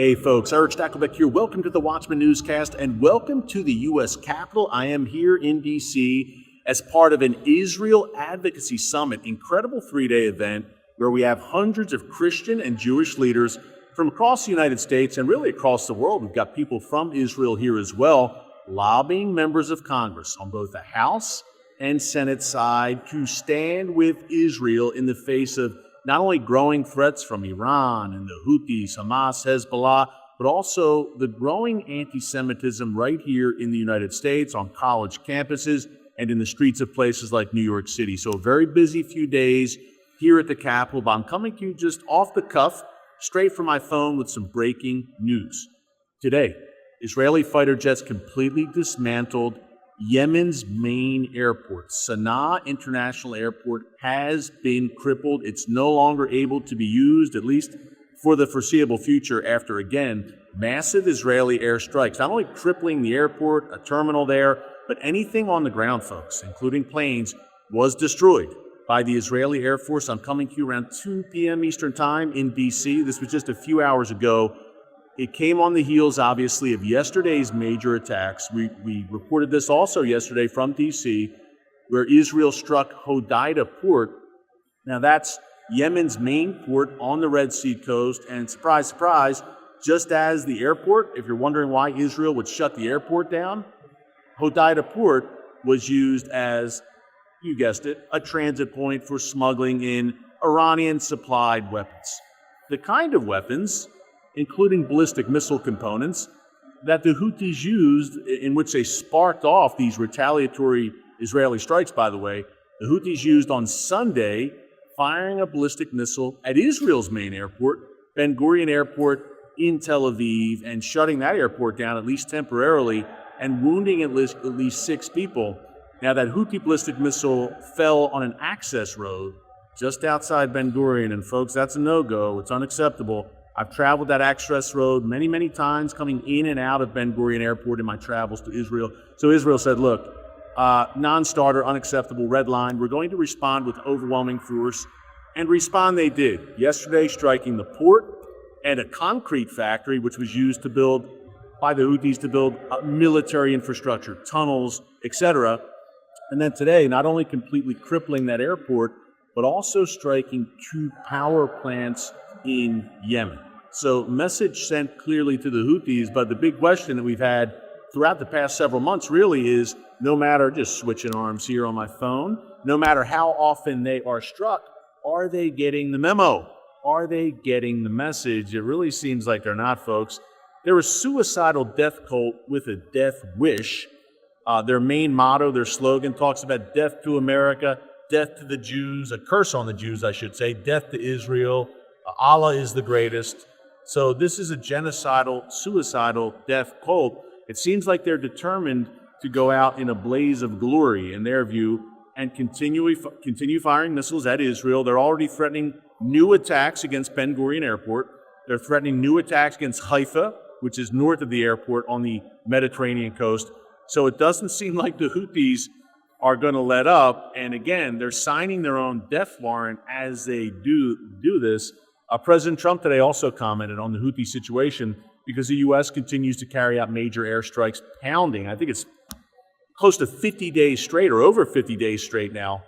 Hey folks, Erick Stakelbeck here. Welcome to the Watchman Newscast and welcome to the U.S. Capitol. I am here in D.C. as part of an Israel Advocacy Summit, incredible three-day event where we have hundreds of Christian and Jewish leaders from across the United States and really across the world. We've got people from Israel here as well, lobbying members of Congress on both the House and Senate side to stand with Israel in the face of not only growing threats from Iran and the Houthis, Hamas, Hezbollah, but also the growing anti-Semitism right here in the United States on college campuses and in the streets of places like New York City. So a very busy few days here at the Capitol, but I'm coming to you just off the cuff, straight from my phone with some breaking news. Today, Israeli fighter jets completely dismantled Yemen's main airport. Sana'a International Airport has been crippled. It's no longer able to be used, at least for the foreseeable future, after, again, massive Israeli airstrikes, not only crippling the airport, a terminal there, but anything on the ground, folks, including planes, was destroyed by the Israeli Air Force. I'm coming to you around 2 p.m. Eastern Time in D.C. This was just a few hours ago. It came on the heels, obviously, of yesterday's major attacks. We reported this also yesterday from D.C., where Israel struck Hodeidah Port. Now, that's Yemen's main port on the Red Sea coast. And surprise, surprise, just as the airport, if you're wondering why Israel would shut the airport down, Hodeidah Port was used as, you guessed it, a transit point for smuggling in Iranian-supplied weapons. The kind of weapons, including ballistic missile components, that the Houthis used, in which they sparked off these retaliatory Israeli strikes, by the way. The Houthis used on Sunday, firing a ballistic missile at Israel's main airport, Ben Gurion Airport in Tel Aviv, and shutting that airport down, at least temporarily, and wounding at least 6 people. Now, that Houthi ballistic missile fell on an access road just outside Ben Gurion, and folks, that's a no-go. It's unacceptable. I've traveled that access road many, many times coming in and out of Ben Gurion Airport in my travels to Israel. So Israel said, look, non-starter, unacceptable, red line. We're going to respond with overwhelming force. And respond they did. Yesterday, striking the port and a concrete factory, which was used to build, by the Houthis, to build military infrastructure, tunnels, etc. And then today, not only completely crippling that airport, but also striking 2 power plants in Yemen. So message sent clearly to the Houthis, but the big question that we've had throughout the past several months really is, no matter, just switching arms here on my phone, no matter how often they are struck, are they getting the memo? Are they getting the message? It really seems like they're not, folks. They're a suicidal death cult with a death wish. Their main motto, their slogan, talks about death to America, death to the Jews, a curse on the Jews, I should say, death to Israel. Allah is the greatest. So this is a genocidal, suicidal death cult. It seems like they're determined to go out in a blaze of glory, in their view, and continue firing missiles at Israel. They're already threatening new attacks against Ben Gurion Airport. They're threatening new attacks against Haifa, which is north of the airport on the Mediterranean coast. So it doesn't seem like the Houthis are going to let up. And again, they're signing their own death warrant as they do this. President Trump today also commented on the Houthi situation because the U.S. continues to carry out major airstrikes, pounding. I think it's close to 50 days straight, or over 50 days straight now,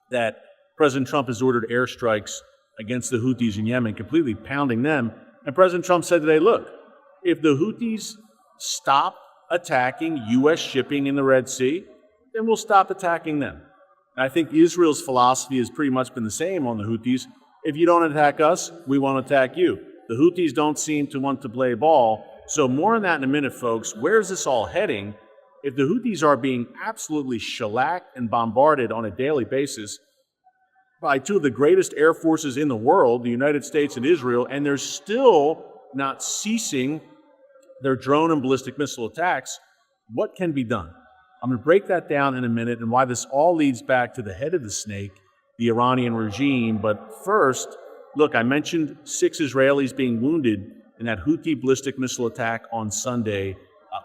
that President Trump has ordered airstrikes against the Houthis in Yemen, completely pounding them. And President Trump said today, look, if the Houthis stop attacking U.S. shipping in the Red Sea, then we'll stop attacking them. And I think Israel's philosophy has pretty much been the same on the Houthis. If you don't attack us, we won't attack you. The Houthis don't seem to want to play ball. So more on that in a minute, folks. Where's this all heading? If the Houthis are being absolutely shellacked and bombarded on a daily basis by 2 of the greatest air forces in the world, the United States and Israel, and they're still not ceasing their drone and ballistic missile attacks, what can be done? I'm going to break that down in a minute and why this all leads back to the head of the snake, the Iranian regime. But first, look, I mentioned 6 Israelis being wounded in that Houthi ballistic missile attack on Sunday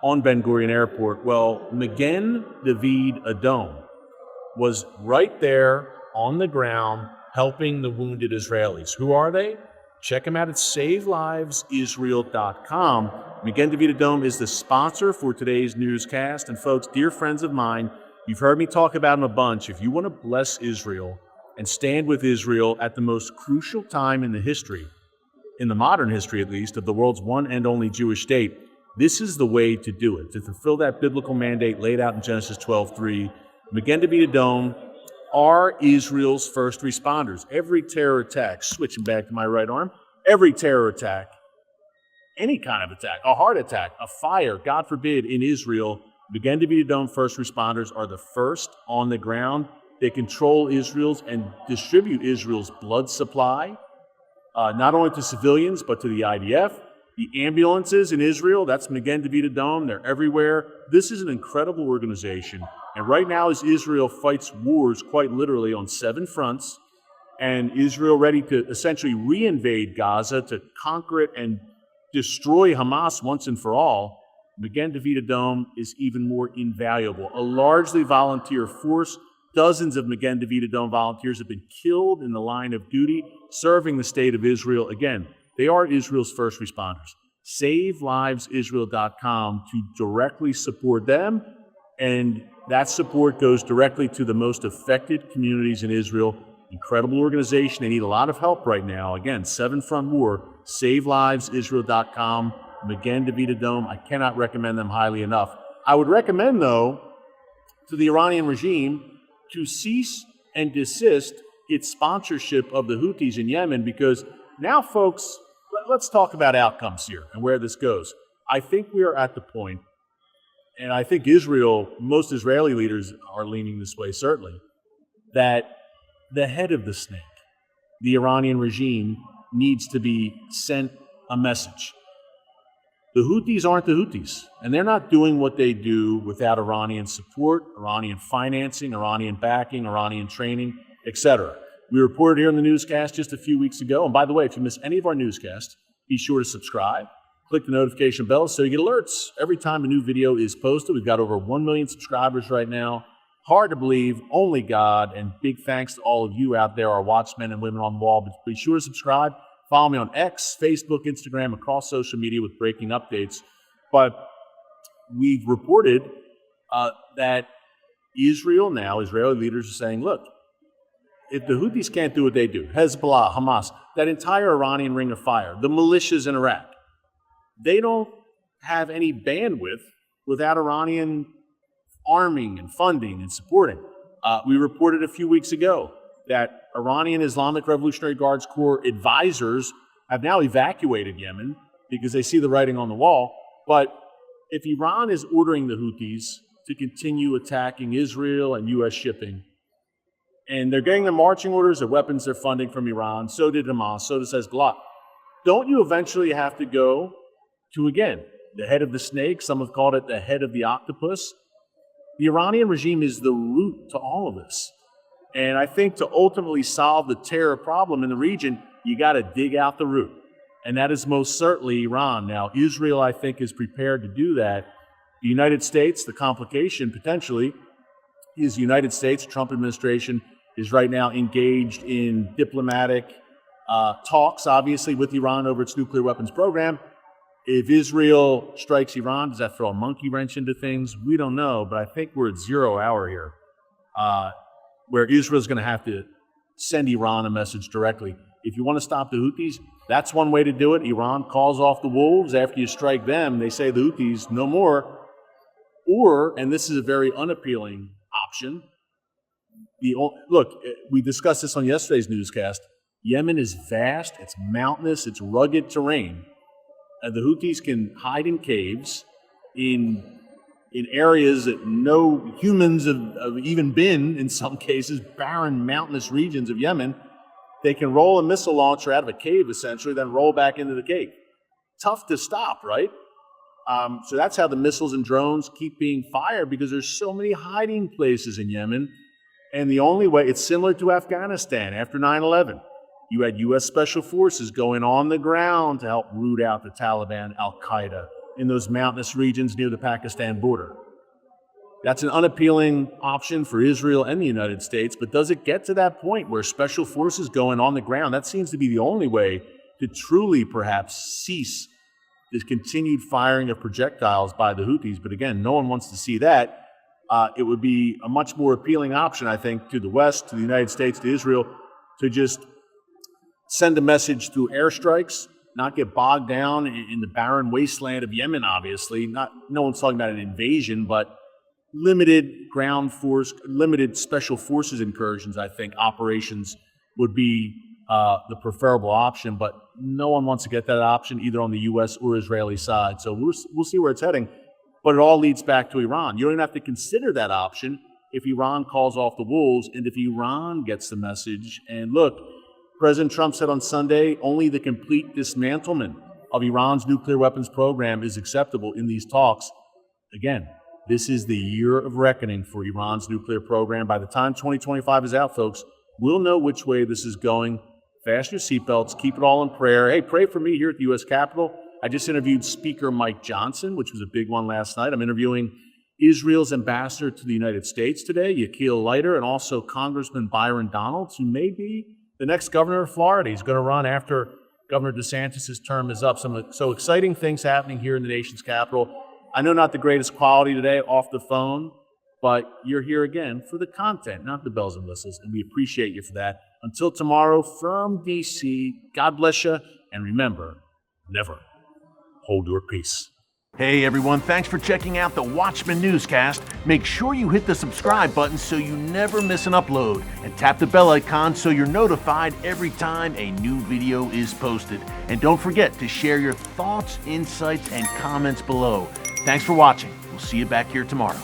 on Ben Gurion Airport. Well, Magen David Adom was right there on the ground helping the wounded Israelis. Who are they? Check them out at SaveLivesIsrael.com. Again, DeVita Dome is the sponsor for today's newscast. And folks, dear friends of mine, you've heard me talk about them a bunch. If you want to bless Israel and stand with Israel at the most crucial time in the history, in the modern history at least, of the world's one and only Jewish state, this is the way to do it, to fulfill that biblical mandate laid out in Genesis 12:3. Again, DeVita Dome are Israel's first responders. Every terror attack, switching back to my right arm, every terror attack, any kind of attack, a heart attack, a fire, God forbid, in Israel, Again, DeVita Dome first responders are the first on the ground. They control Israel's and distribute Israel's blood supply, not only to civilians, but to the IDF. The ambulances in Israel, that's Again DeVita Dome, they're everywhere. This is an incredible organization. And right now, as Israel fights wars quite literally on 7 fronts, and Israel ready to essentially reinvade Gaza to conquer it and destroy Hamas once and for all, Again DeVita Dome is even more invaluable. A largely volunteer force. Dozens of Again DeVita Dome volunteers have been killed in the line of duty, serving the state of Israel. Again, they are Israel's first responders. SaveLivesIsrael.com to directly support them, and that support goes directly to the most affected communities in Israel. Incredible organization. They need a lot of help right now. Again, 7-front war. SaveLivesIsrael.com. Again DeVita Dome. I cannot recommend them highly enough. I would recommend, though, to the Iranian regime to cease and desist its sponsorship of the Houthis in Yemen, because now, folks, let's talk about outcomes here and where this goes. I think we are at the point, and I think Israel, most Israeli leaders are leaning this way certainly, that the head of the snake, the Iranian regime, needs to be sent a message. The Houthis aren't the Houthis, and they're not doing what they do without Iranian support, Iranian financing, Iranian backing, Iranian training, etc. We reported here in the newscast just a few weeks ago, and by the way, if you miss any of our newscasts, be sure to subscribe. Click the notification bell so you get alerts every time a new video is posted. We've got over 1 million subscribers right now. Hard to believe, only God, and big thanks to all of you out there, our watchmen and women on the wall. But be sure to subscribe. Follow me on X, Facebook, Instagram, across social media with breaking updates. But we've reported that Israeli leaders are saying, look, if the Houthis can't do what they do, Hezbollah, Hamas, that entire Iranian ring of fire, the militias in Iraq, they don't have any bandwidth without Iranian arming and funding and supporting. We reported a few weeks ago that Iranian Islamic Revolutionary Guards Corps advisors have now evacuated Yemen because they see the writing on the wall. But if Iran is ordering the Houthis to continue attacking Israel and U.S. shipping, and they're getting their marching orders, their weapons, their funding from Iran, so did Hamas, so does Hezbollah, don't you eventually have to go to, again, the head of the snake? Some have called it the head of the octopus. The Iranian regime is the root to all of this. And I think to ultimately solve the terror problem in the region, you got to dig out the root. And that is most certainly Iran. Now, Israel, I think, is prepared to do that. The United States, the complication potentially is the United States, Trump administration, is right now engaged in diplomatic talks, obviously, with Iran over its nuclear weapons program. If Israel strikes Iran, does that throw a monkey wrench into things? We don't know, but I think we're at 0 hour here, where Israel's going to have to send Iran a message directly. If you want to stop the Houthis, that's one way to do it. Iran calls off the wolves. After you strike them, they say the Houthis, no more. Or, and this is a very unappealing option, look, we discussed this on yesterday's newscast. Yemen is vast, it's mountainous, it's rugged terrain. The Houthis can hide in caves in areas that no humans have even been, in some cases, barren mountainous regions of Yemen. They can roll a missile launcher out of a cave, essentially, then roll back into the cave. Tough to stop, right? So that's how the missiles and drones keep being fired, because there's so many hiding places in Yemen. And the only way, it's similar to Afghanistan after 9/11. You had U.S. Special Forces going on the ground to help root out the Taliban, Al-Qaeda, in those mountainous regions near the Pakistan border. That's an unappealing option for Israel and the United States, but does it get to that point where Special Forces going on the ground? That seems to be the only way to truly perhaps cease this continued firing of projectiles by the Houthis. But again, no one wants to see that. It would be a much more appealing option, I think, to the West, to the United States, to Israel, to just send a message through airstrikes, not get bogged down in the barren wasteland of Yemen, obviously. No one's talking about an invasion, but limited ground force, limited special forces incursions, I think, operations would be the preferable option. But no one wants to get that option either on the U.S. or Israeli side. So we'll see where it's heading. But it all leads back to Iran. You don't even have to consider that option if Iran calls off the wolves and if Iran gets the message. And look, President Trump said on Sunday, only the complete dismantlement of Iran's nuclear weapons program is acceptable in these talks. Again, this is the year of reckoning for Iran's nuclear program. By the time 2025 is out, folks, we'll know which way this is going. Fasten your seatbelts, keep it all in prayer. Hey, pray for me here at the U.S. Capitol. I just interviewed Speaker Mike Johnson, which was a big one last night. I'm interviewing Israel's ambassador to the United States today, Yakil Leiter, and also Congressman Byron Donalds, who may be the next governor of Florida. He's going to run after Governor DeSantis' term is up. So exciting things happening here in the nation's capital. I know not the greatest quality today off the phone, but you're here again for the content, not the bells and whistles, and we appreciate you for that. Until tomorrow from D.C., God bless you, and remember, never hold your peace. Hey everyone, thanks for checking out the Watchman Newscast. Make sure you hit the subscribe button so you never miss an upload, and tap the bell icon so you're notified every time a new video is posted. And don't forget to share your thoughts, insights, and comments below. Thanks for watching. We'll see you back here tomorrow.